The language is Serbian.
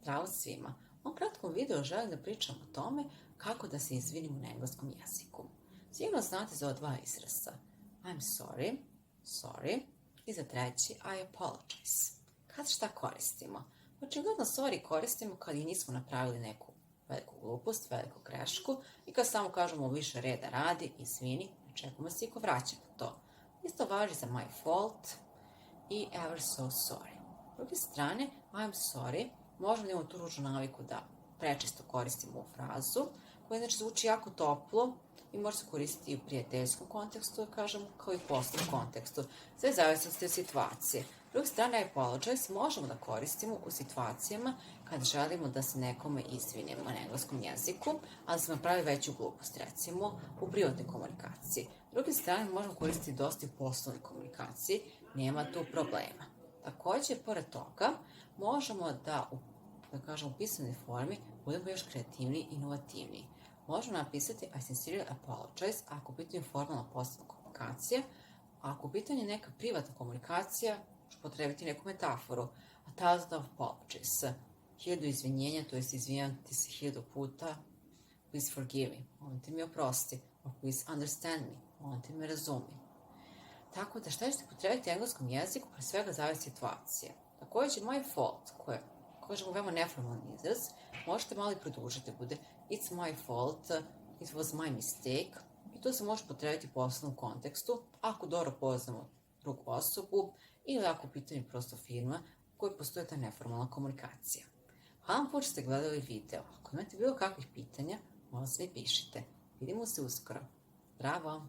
Zdravo svima! U ovom kratkom videu želim da pričam o tome kako da se izvinim na engleskom jeziku. Sigurno znate za ova dva izraza. I'm sorry, sorry, i za treći I apologize. Kad šta koristimo? Očigledno sorry koristimo kad i nismo napravili neku veliku glupost, veliku grešku i kad samo kažemo više reda radi, izvini, ne čekamo se i ko vraća na to. Isto važi za my fault i ever so sorry. S druge strane, I'm sorry, možemo da imamo tu ružnu naviku da prečesto koristimo ovu frazu, koja znači zvuči jako toplo i može se koristiti i u prijateljskom kontekstu, da kažemo, kao i u poslovnom kontekstu. Sve zavisnosti od situacije. S druge strane, I apologize možemo da koristimo u situacijama kad želimo da se nekome izvinimo na engleskom jeziku, ali smo napravili veću glupost, recimo u privatnoj komunikaciji. S druge strane, možemo koristiti dosta i u poslovnoj komunikaciji, nema tu problema. Takođe, pored toga, možemo da kažem, u pisanoj formi budemo još kreativniji i inovativniji. Možemo napisati I sincerely apologize ako u pitanju formalna poslovna komunikacija, a ako u pitanju neka privatna komunikacija, potrebiti neku metaforu. A thousand of apologies. 1000 izvinjenja, to jest izvinjam ti se 1000 puta. Please forgive me. Molim te mi oprosti. Or please understand me. Molim te me razumi. Tako da šta ćete potrebiti u engleskom jeziku, pre svega zavisi situacije. Takođe, my fault, koje kažemo veoma neformalni izraz, možete malo i produžiti, bude it's my fault, it was my mistake, i to se može potrebiti u poslovnom kontekstu, ako dobro poznamo drugu osobu ili ako u pitanju prosto firma u kojoj postoji ta neformalna komunikacija. Hvala vam što ste gledali video. Ako imate bilo kakvih pitanja, molim se mi pišite. Vidimo se uskoro. Zdravo!